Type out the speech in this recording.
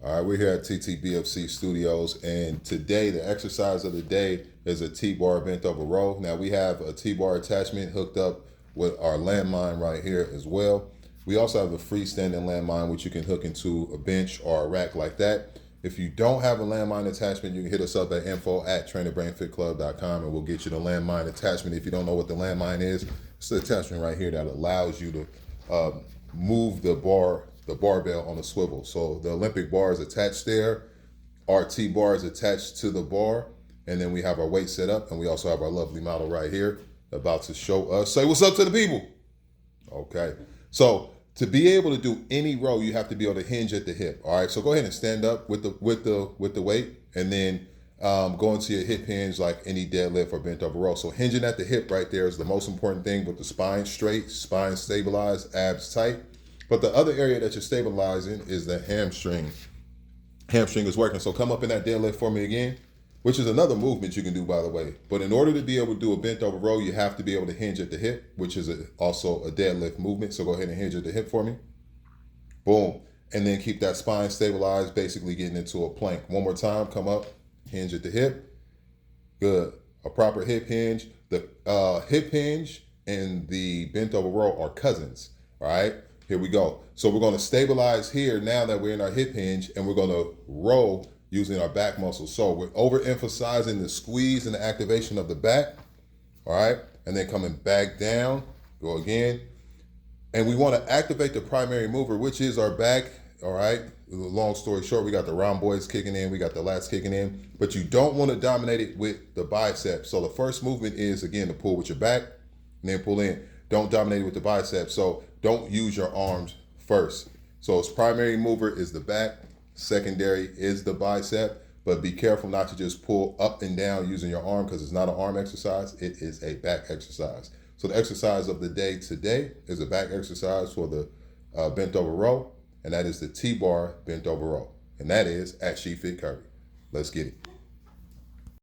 All right, we're here at TTBFC Studios, and today the exercise of the day is a T-bar bent over row. Now we have a T-bar attachment hooked up with our landmine right here as well. We also have a freestanding landmine which you can hook into a bench or a rack like that. If you don't have a landmine attachment, you can hit us up at info@trainerbrainfitclub.com and we'll get you the landmine attachment. If you don't know what the landmine is, it's the attachment right here that allows you to move the barbell on a swivel. So the Olympic bar is attached there. Our T-bar is attached to the bar. And then we have our weight set up. And we also have our lovely model right here about to show us. Say what's up to the people. Okay. So to be able to do any row, you have to be able to hinge at the hip. All right. So go ahead and stand up with the weight, and then go into your hip hinge like any deadlift or bent over row. So hinging at the hip right there is the most important thing, with the spine straight, spine stabilized, abs tight. But the other area that you're stabilizing is the hamstring. Hamstring is working. So come up in that deadlift for me again, which is another movement you can do, by the way. But in order to be able to do a bent over row, you have to be able to hinge at the hip, which is also a deadlift movement. So go ahead and hinge at the hip for me. Boom. And then keep that spine stabilized, basically getting into a plank. One more time, come up, hinge at the hip. Good. A proper hip hinge. The hip hinge and the bent over row are cousins. All right. Here we go. So we're going to stabilize here now that we're in our hip hinge, and we're going to row using our back muscles. So we're overemphasizing the squeeze and the activation of the back. All right. And then coming back down, go again. And we want to activate the primary mover, which is our back. All right. Long story short, we got the rhomboids kicking in, we got the lats kicking in, but you don't want to dominate it with the biceps. So the first movement is, again, to pull with your back and then pull in. Don't dominate it with the biceps. So don't use your arms first. So its primary mover is the back, secondary is the bicep, but be careful not to just pull up and down using your arm, because it's not an arm exercise, it is a back exercise. So the exercise of the day today is a back exercise for the bent over row, and that is the T-bar bent over row, and that is at She Fit Curry. Let's get it.